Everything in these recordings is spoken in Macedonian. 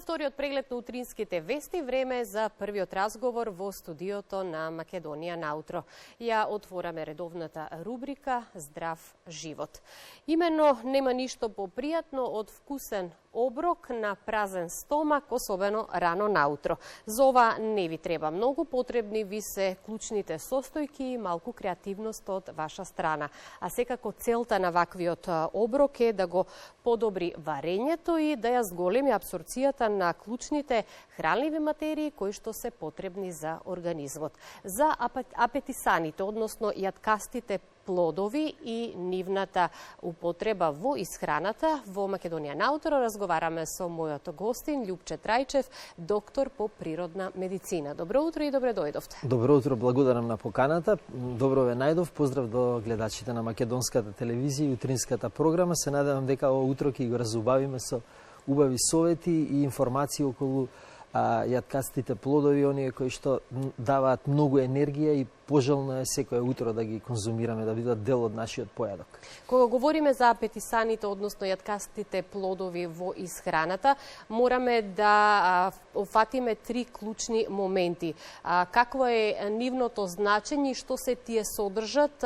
вториот преглед на утринските вести, време е за првиот разговор во студиото на Македонија наутро. Ја отвораме редовната рубрика Здрав живот. Имено нема ништо попријатно од вкусен оброк на празен стомак, особено рано наутро. За ова не ви треба многу, потребни ви се клучните состојки и малку креативност од ваша страна. А секако целта на ваквиот оброк е да го подобри варењето и да ја зголеми апсорцијата на клучните хранливи материи кои што се потребни за организмот. За апетисаните, односно јаткастите плодови и нивната употреба во исхраната, во Македонија наутро разговараме со мојот гостин Љупче Трајчев, доктор по природна медицина. Добро утро и добре дојдовте. Добро утро, благодарам на поканата. Добро ве најдов. Поздрав до гледачите на македонската телевизија и утринската програма. Се надевам дека ова утро ќе го разубавиме со убави совети и информации околу јаткастите плодови, оние кои што даваат многу енергија и пожелно е секое утро да ги конзумираме, да бидат дел од нашиот појадок. Кога говориме за апетисаните, односно јаткастите плодови во исхраната, мораме да офатиме три клучни моменти. Какво е нивното значење и што се тие содржат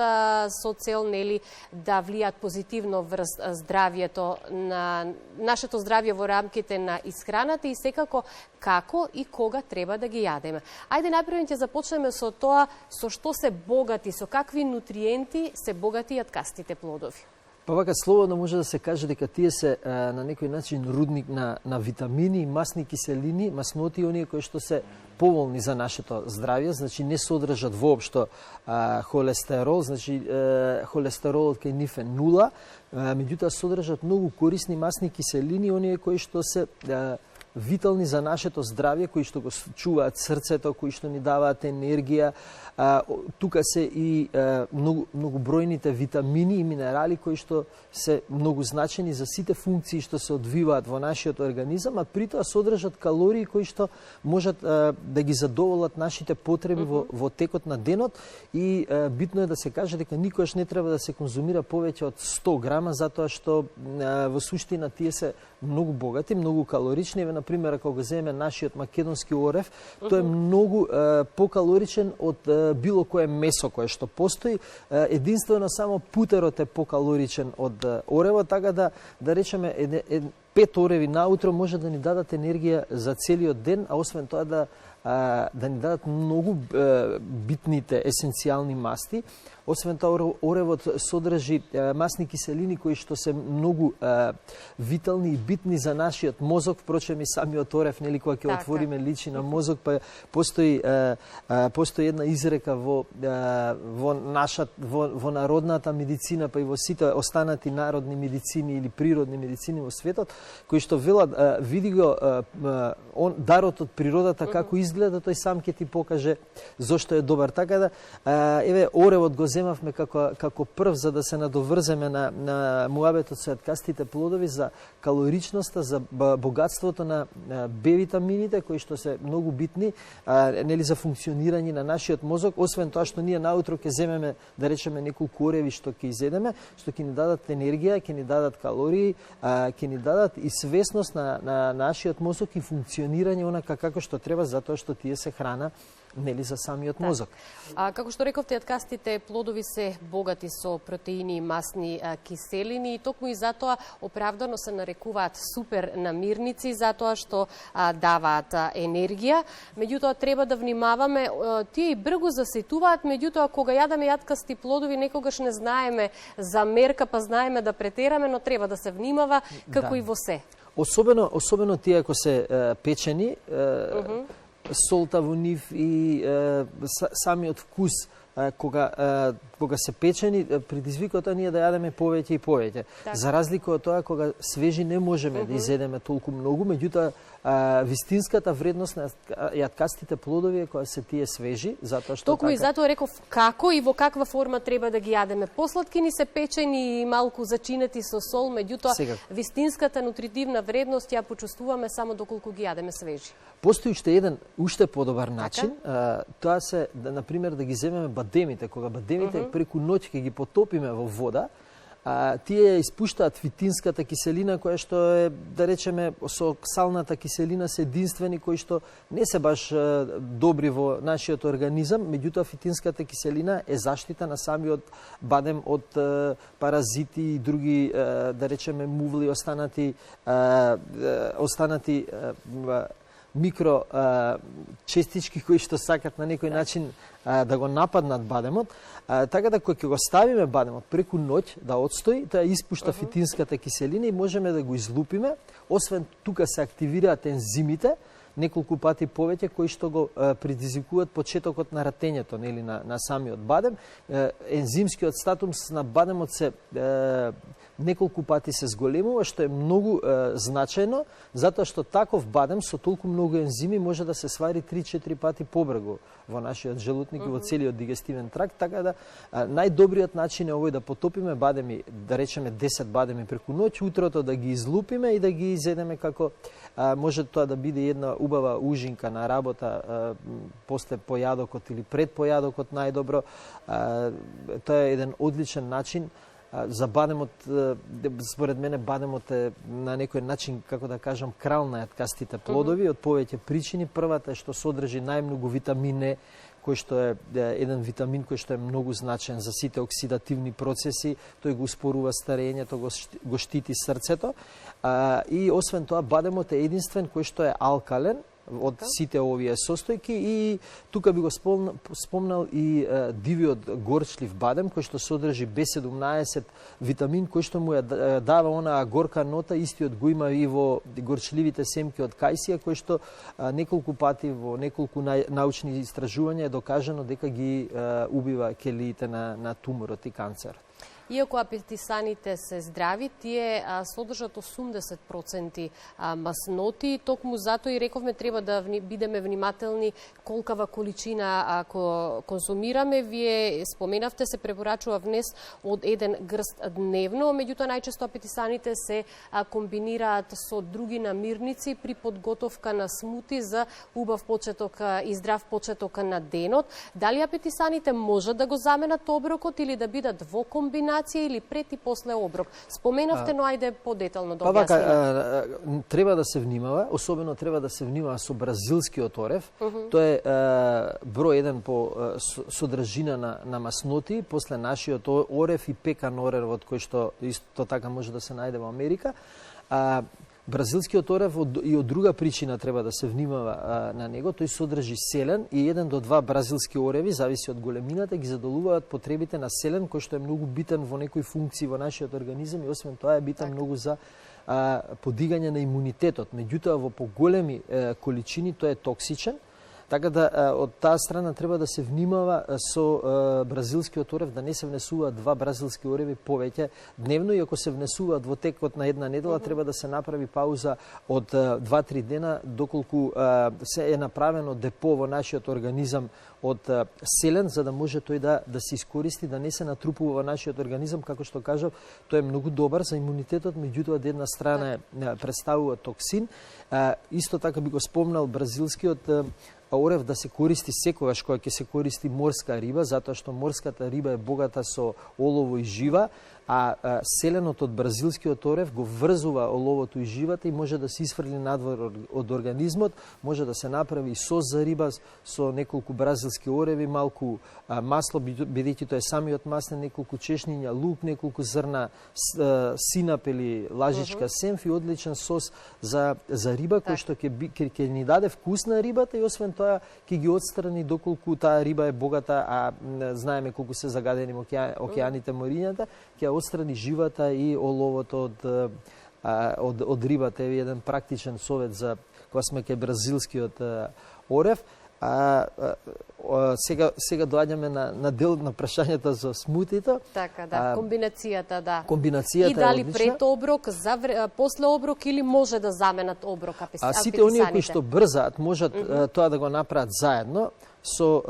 со цел да влијат позитивно врз здравјето на нашето здравје во рамките на исхраната и секако како и кога треба да ги јадеме. Ајде најпрво ќе започнеме со тоа со што се богати, со какви нутриенти се богати јаткастите плодови. Па вака слободно може да се каже дека тие се на некој начин рудник на витамини, масни киселини, масноти, оние кои што се поволни за нашето здравје, значи не содржат воопшто холестерол, значи холестеролот кај нив е нула, меѓутоа содржат многу корисни масни киселини, оние кои што се витални за нашето здравје, кои што го чуваат срцето, кои што ни даваат енергија. Тука се и многобројните витамини и минерали кои што се многу значени за сите функции што се одвиваат во нашиот организам, а притоа содржат калории кои што можат да ги задоволат нашите потреби во текот на денот и битно е да се каже дека никогаш не треба да се конзумира повеќе од 100 грама, затоа што во суштина тие се многу богати, многу калорични. Еве, например, ако го земеме нашиот македонски орев, тој е многу покалоричен од било кое месо кое што постои. Единствено само путерот е покалоричен од оревот, така да речеме 5 ореви наутро може да ни дадат енергија за целиот ден, а освен тоа да ни дадат многу битните есенцијални масти. Освен тоа, оревот содржи масни киселини кои што се многу витални и битни за нашиот мозок. Впрочем, и самиот орев, нели, кога ќе отвориме, личи на мозок, па постои една изрека во народната медицина, па и во сите останати народни медицини или природни медицини во светот, кои што велат, види го дарот од природата како изгледа, тој сам ќе ти покаже зошто е добар. Така да, еве, оревот го земавме како прв, за да се надоврземе на муабетот со јаткастите плодови, за калоричноста, за богатството на Б-витамините, кои што се многу битни, нели, за функционирање на нашиот мозок. Освен тоа што ние наутро ќе земеме, да речеме, неколку ореви што ќе изедеме, што ќе ни дадат енергија, ќе ни дадат калории, ќе ни дадат и свесност на нашиот мозок и функционирање онака како што треба, затоа што тие се храна, нели, за самиот мозок. Како што рековте, јаткастите плодови се богати со протеини и масни киселини и токму и затоа оправдано се нарекуваат супер намирници, затоа што даваат енергија. Меѓутоа треба да внимаваме, тие и бргу засетуваат, меѓутоа кога јадеме јаткасти плодови некогаш не знаеме за мерка, па знаеме да претераме, но треба да се внимава како и во се. Особено тие ако се печени, солта во нив и самиот вкус кога се печени, предизвикот е ние да јадеме повеќе и повеќе. За разлика од тоа, кога свежи не можеме да изедеме толку многу, меѓутоа вистинската вредност на јаткастите плодови е кога се тие свежи, затоа што токму и затоа реков како и во каква форма треба да ги јадеме. Посладки ни се печени и малку зачинети со сол, меѓутоа вистинската нутритивна вредност ја почувствуваме само доколку ги јадеме свежи. Постои уште подобар начин, тоа се на пример да ги земеме бадемите, кога бадемите преку ноќ ќе ги потопиме во вода, тие испуштаат фитинската киселина, која што е, да речеме, со оксалната киселина се единствени кои што не се баш добри во нашиот организам, меѓутоа фитинската киселина е заштита на самиот бадем од паразити и други, да речеме, мувли, останати микро честички кои што сакат на некој начин да го нападнат бадемот, така да кога ќе го ставиме бадемот преку ноќ да отстои, тоа испушта фитинската киселина и можеме да го излупиме. Освен тука се активираат ензимите неколку пати повеќе кои што го предизвикуваат почетокот на ратењето, нели, на самиот бадем. Ензимскиот статус на бадемот се неколку пати се зголемува, што е многу значајно, затоа што таков бадем со толку многу ензими може да се свари 3-4 пати побрзо во нашиот желудник и во целиот дигестивен тракт, така да најдобриот начин е овој да потопиме бадеми, да речеме 10 бадеми преку ноќ, утрото да ги излупиме и да ги изедеме како може тоа да биде една убава ужинка на работа после појадокот или пред појадокот најдобро. Тоа е еден одличен начин. За бадемот, според мене, бадемот е на некој начин, како да кажам, крал на јаткастите плодови, од повеќе причини. Првата е што содржи најмногу витамин Е, кој што е еден витамин кој што е многу значен за сите оксидативни процеси, тој го успорува старењето, го штити срцето. И освен тоа, бадемот е единствен кој што е алкален од сите овие состојки и тука би го спомнал и дивиот горчлив бадем кој што содржи B17 витамин кој што му ја дава онаа горка нота, истиот го има и во горчливите семки од кајсија кој што неколку пати во неколку научни истражувања е докажано дека ги убива келиите на туморот и канцерот. Иако апетисаните се здрави, тие содржат 80% масноти, токму затоа и рековме треба да бидеме внимателни колкава количина ако консумираме. Вие споменавте се препорачува внес од 1 грст дневно, меѓутоа најчесто апетисаните се комбинираат со други намирници при подготовка на смути за убав почеток и здрав почеток на денот. Дали апетисаните можат да го заменат оброкот или да бидат во комбинација или пред и после оброк? Споменавте, но ајде подетално да објасниме. Треба да се внимава, особено треба да се внимава со бразилскиот орев. Тоа е број 1 по содржина на масноти, после нашиот орев и пекан оревот кој што исто така може да се најде во Америка. Бразилскиот орев и од друга причина треба да се внимава на него. Тој содржи селен и 1 до 2 бразилски ореви, зависи од големината, ги задоволуваат потребите на селен, кој што е многу битен во некои функции во нашиот организам и освен тоа е битен многу за подигање на имунитетот. Меѓутоа во поголеми количини тој е токсичен. Така да од таа страна треба да се внимава со бразилскиот орев, да не се внесуваат 2 бразилски ореви повеќе дневно, и ако се внесуваат во текот на една недела, треба да се направи пауза од 2-3 дена, доколку се е направено депо во нашиот организам од селен, за да може тој да се искористи, да не се натрупува во нашиот организам, како што кажав, тој е многу добар за имунитетот, меѓутоа од една страна представува токсин. Исто така би го спомнал бразилскиот орев да се користи секогаш кога ќе се користи морска риба, затоа што морската риба е богата со олово и жива, а селенот од бразилскиот орев го врзува оловото и живата и може да се исфрли надвор од организмот, може да се направи сос за риба со неколку бразилски ореви, малку масло, бидејќи тоа е самиот маслен, неколку чешниња, лук, неколку зрна синап или лажичка сенф и одличен сос за риба кој што ќе ни даде вкус на рибата и освен тоа ќе ги отстрани доколку таа риба е богата, а знаеме колку се загадени океаните, морињата, ќе отстрани живата и оловото од рибата. Е еден практичен совет за кога сме кај бразилскиот орев. Сега доаѓаме на дел на прашањето за смутито. Така, да, комбинацијата, да. Комбинацијата и дали пред оброк, после оброк или може да заменат оброк апетисаните? Сите оние кои што брзаат можат тоа да го направат заедно со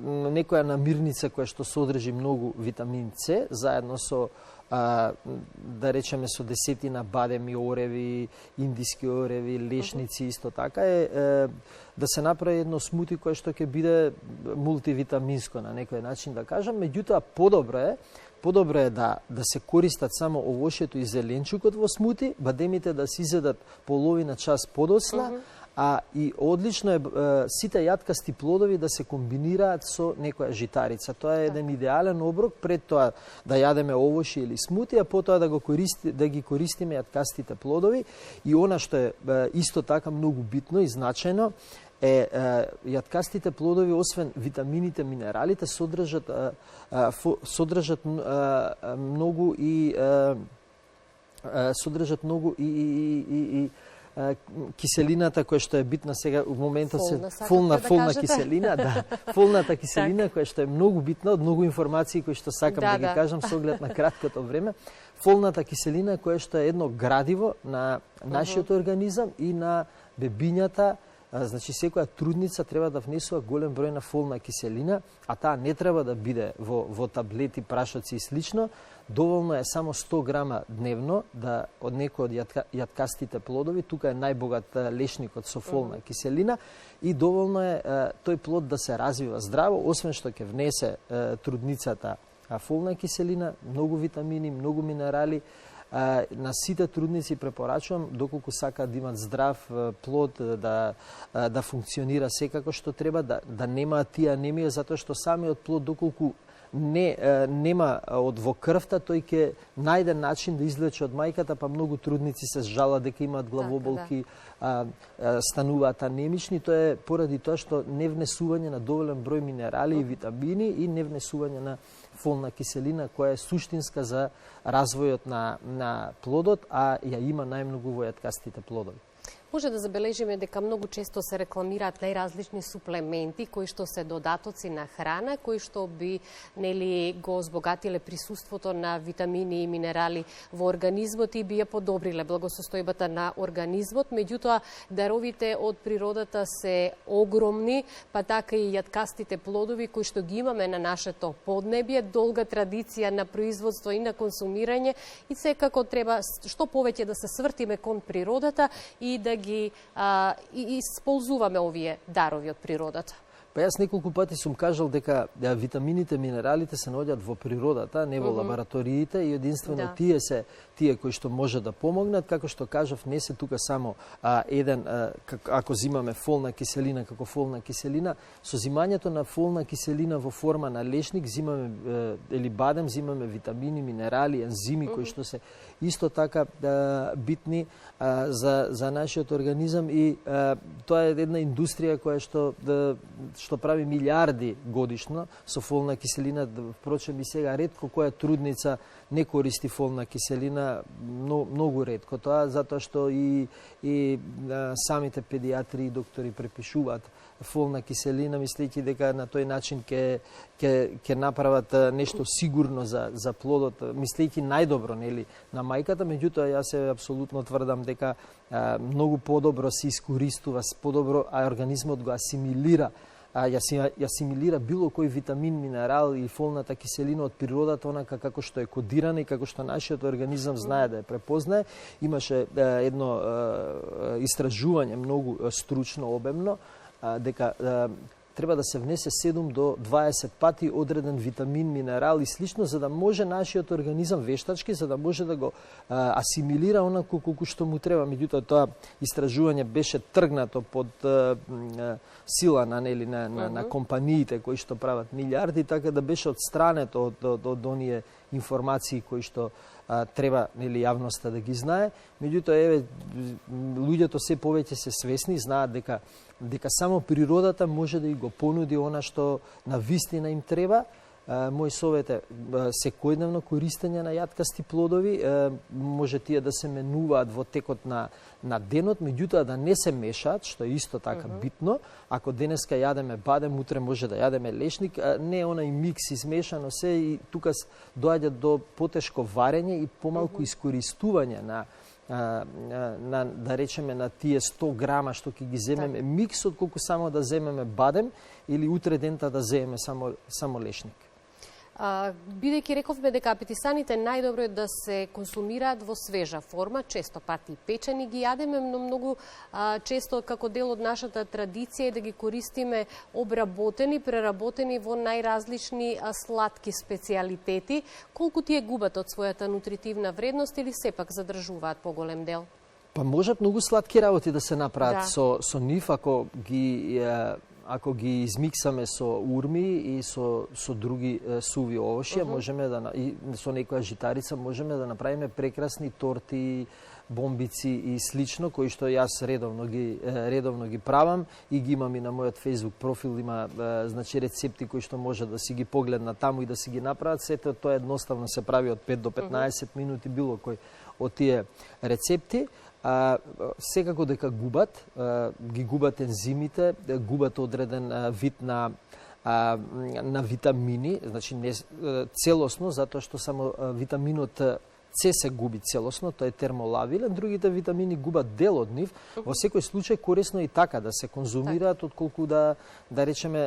некоја намирница која што содржи многу витамин С, заедно со да речеме со десетина бадеми, ореви, индиски ореви, лешници, исто така е да се направи едно смути кое што ќе биде мултивитаминско на некој начин да кажам, меѓутоа подобро е подобро е да се користат само овошјето и зеленчукот во смути, бадемите да се изедат половина час подоцна, а и одлично е сите јаткасти плодови да се комбинираат со некоја житарица. Тоа е еден идеален оброк пред тоа да јадеме овошје или смути, а потоа да ги користиме јаткастите плодови. И она што е исто така многу битно и значајно е јаткастите плодови, освен витамините, минералите, содржат многу и киселината која што е битна сега во моментот фолна киселина, фолната киселина која што е многу битна, од многу информации кои што сакам да ги кажам со оглед на краткото време. Фолната киселина која што е едно градиво на нашиот организам и на бебињата. Значи, секоја трудница треба да внесува голем број на фолна киселина, а таа не треба да биде во таблети, прашоци и слично. Доволно е само 100 грама дневно од некој од јаткастите плодови. Тука е најбогат лешникот со фолна киселина и доволно е тој плод да се развива здраво, освен што ќе внесе трудницата фолна киселина, многу витамини, многу минерали. На сите трудници препорачувам, доколку сакаат да имат здрав плод, да функционира секако што треба, да немаат тие анемија, затоа што самиот плод, доколку нема од во крвта, тој ќе најде начин да извлече од мајката, па многу трудници се жалат дека имаат главоболки, стануваат анемични. Тоа е поради тоа што невнесување на доволен број минерали и витамини и невнесување на фолна киселина, која е суштинска за развојот на плодот, а ја има најмногу во јаткастите плодови. Може да забележиме дека многу често се рекламираат најразлични суплементи кои што се додатоци на храна, кои што би го збогатиле присуството на витамини и минерали во организмот и би ја подобриле благосостојбата на организмот. Меѓутоа, даровите од природата се огромни, па така и јаткастите плодови кои што ги имаме на нашето поднебје, долга традиција на производство и на консумирање и секако треба што повеќе да се свртиме кон природата и да ги исползуваме овие дарови од природата. Па јас неколку пати сум кажал дека витамините, минералите се наоѓаат во природата, не во лабораториите, и единствено тие се тие кои што може да помогнат. Како што кажав, не се тука само еден, ако зимаме фолна киселина како фолна киселина, со зимањето на фолна киселина во форма на лешник зимаме или бадем, зимаме витамини, минерали, ензими кои што се исто така битни за нашиот организам и тоа е една индустрија која што прави милиарди годишно со фолна киселина. Впрочем, и сега ретко која трудница не користи фолна киселина, многу ретко тоа, затоа што и самите педиатри и доктори препишуваат фолна киселина, мислејќи дека на тој начин ќе направат нешто сигурно за плодот, мислејќи најдобро на мајката. Меѓутоа, јас се апсолутно тврдам дека многу подобро се искористува, подобро организмот го асимилира асимилира било кој витамин, минерал и фолната киселина од природата онака како што е кодирана и како што нашиот организам знае да ја препознае. Имаше едно истражување многу стручно, обемно, дека треба да се внесе 7 до 20 пати одреден витамин, минерал и слично, за да може нашиот организам вештачки, за да може да го асимилира онако колку што му треба. Меѓутоа, тоа истражување беше тргнато под сила на компаниите кои што прават милиарди, така да беше отстрането од оние информации кои што треба јавноста да ги знае. Меѓутоа, луѓето се повеќе се свесни, знаат дека само природата може да и го понуди она што на вистина им треба. Мој совет е секојдневно користење на јаткасти плодови. Може тие да се менуваат во текот на денот, меѓутоа да не се мешаат, што е исто така битно. Ако денеска јадеме бадем, утре може да јадеме лешник, не онај микс измешано се, и тука доаѓа до потешко варење и помалку искористување да речеме на тие 100 грама што ќе ги земеме микс, отколку само да земеме бадем или утре дента да земеме само лешник. Бидејќи рековме дека апетисаните најдобро е да се консумираат во свежа форма, често пати печени ги јадеме, но многу често како дел од нашата традиција е да ги користиме обработени, преработени во најразлични сладки специјалитети. Колку тие губат од својата нутритивна вредност или сепак задржуваат поголем дел? Па можат многу сладки работи да се направат со нив, ако ги измиксаме со урми и со други суви овошја, можеме да и со некоја житарица можеме да направиме прекрасни торти, бомбици и слично, кои што јас редовно ги правам и ги имам и на мојот Facebook профил, има значи рецепти кои што може да си ги погледнат таму и да си ги направат. Сето тоа едноставно се прави од 5 до 15 минути било кој од тие рецепти. Секако дека ги губат ензимите, губат одреден вид на витамини, значи не целосно, затоа што само витаминот С се губи целосно, тој е термолавилен, другите витамини губат дел од нив. Во секој случај корисно и така да се конзумираат, отколку да речеме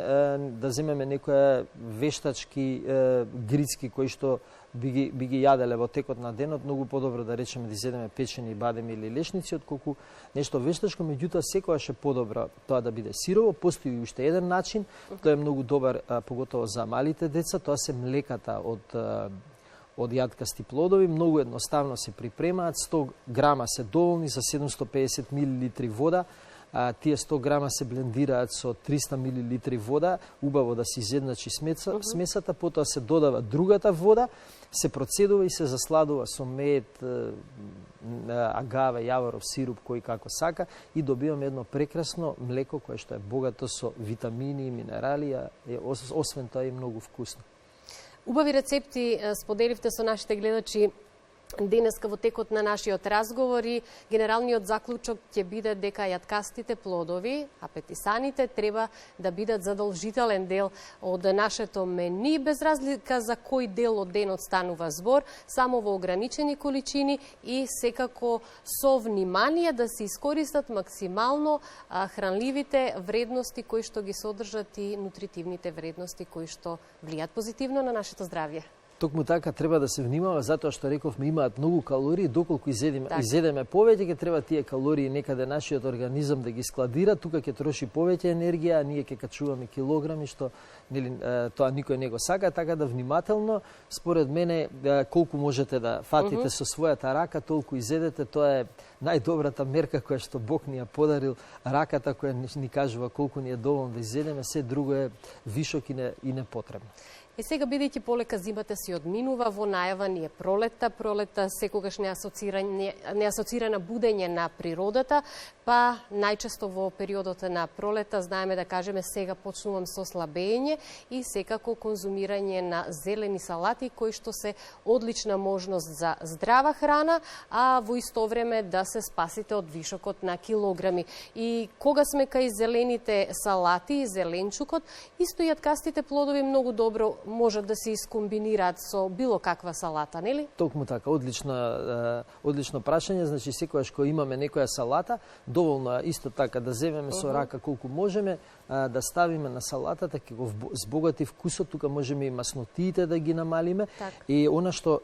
да земеме некоја вештачки грицки кои што би ги јаделе во текот на денот, многу подобро да речеме да изедеме печени бадеми или лешници, отколку нешто вештачко, меѓутоа секогаш е подобро тоа да биде сирово. Постои уште еден начин, тој е многу добар, поготово за малите деца, тоа се млеката од јаткасти плодови, многу едноставно се припремаат, 100 грама се доволни за 750 мл вода, тие 100 грама се блендираат со 300 мл вода, убаво да се изедначи смесата, потоа се додава другата вода, се процедува и се засладува со мед, агаве, јаворов сируп, кој како сака, и добиваме едно прекрасно млеко кое што е богато со витамини и минерали, освен тоа и многу вкусно. Убави рецепти споделивте со нашите гледачи денеска во текот на нашиот разговор и генералниот заклучок ќе биде дека јаткастите плодови, апетисаните, треба да бидат задолжителен дел од нашето мени, без разлика за кој дел од денот станува збор, само во ограничени количини и секако со внимание да се искористат максимално хранливите вредности кои што ги содржат и нутритивните вредности кои што влијат позитивно на нашето здравје. Токму така треба да се внимава, затоа што рековме имаат многу калории, доколку изедеме повеќе, ќе треба тие калории некаде нашиот организам да ги складира, тука ќе троши повеќе енергија, а ние ќе качуваме килограми, што тоа никој не го сака, така да внимателно, според мене, колку можете да фатите со својата рака, толку изедете, тоа е најдобрата мерка која што Бог ни ја подарил, раката која ни кажува колку ни е доволно да изедеме, се друго е вишок и непотребно. И сега, бидејќи полека зимата си одминува, во најава ни е пролетта секогаш не асоцирана будење на природата, па најчесто во периодот на пролетта, знаеме да кажеме сега почнувам со слабење и секако конзумирање на зелени салати, кои што се одлична можност за здрава храна, а во исто време да се спасите од вишокот на килограми. И кога сме кај зелените салати и зеленчукот, исто јаткастите плодови многу добро можат да се искомбинираат со било каква салата, нели? Токму така, одлично прашање, значи секогаш кога имаме некоја салата, доволно исто така да земеме со рака колку можеме, да ставиме на салатата, ќе го збогати вкусот, тука можеме и маснотиите да ги намалиме. И она што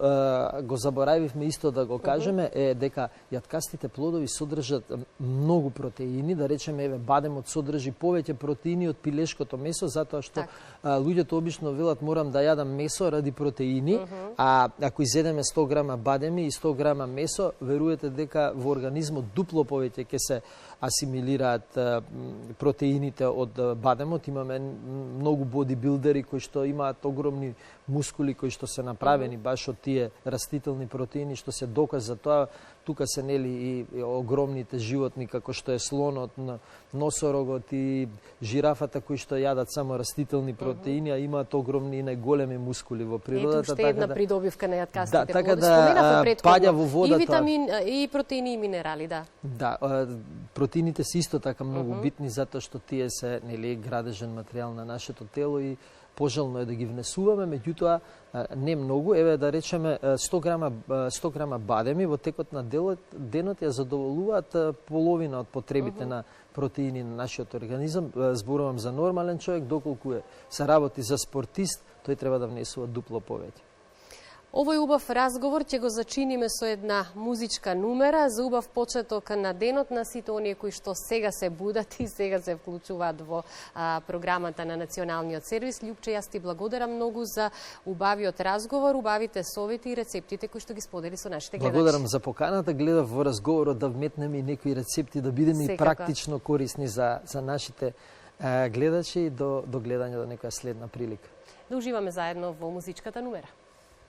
го заборавивме исто да го кажеме е дека јаткастите плодови содржат многу протеини, да речеме еве бадемот содржи повеќе протеини од пилешкото месо, затоа што луѓето обично велат морам да јадам месо ради протеини, а ако изедеме 100 грама бадеми и 100 грама месо, верувате дека во организмот дупло повеќе ќе се асимилираат протеините од бадемот. Имаме многу бодибилдери кои што имаат огромни мускули кои што се направени баш од тие растителни протеини, што се доказ за тоа. Тука се нели и огромните животни како што е слонот, носорогот и жирафата кои што јадат само растителни протеини, а имаат огромни и најголеми мускули во природата. Ето уште една придобивка на јаткастите плодови. Така да паѓа во водата и витамин, и протеини и минерали, да. Да, Протеините се исто така многу битни затоа што тие се градежен материјал на нашето тело и пожелно е да ги внесуваме, меѓутоа не многу. Еве да речеме 100 грама бадеми во текот на денот ја задоволуваат половина од потребите на протеини на нашиот организам. Зборувам за нормален човек, доколку се работи за спортист, тој треба да внесува дупло повеќе. Овој убав разговор ќе го зачиниме со една музичка numera за убав почеток на денот на сите оние кои што сега се будат и сега се вклучуваат во програмата на Националниот сервис. Љупче, јас ти благодарам многу за убавиот разговор, убавите совети и рецептите кои што ги сподели со нашите гледачи. Благодарам за поканата, гледав во разговорот да вметнеме и некои рецепти, да бидеме и практично корисни за нашите гледачи и до гледање до некоја следна прилика. Да уживаме заедно во музичката numera.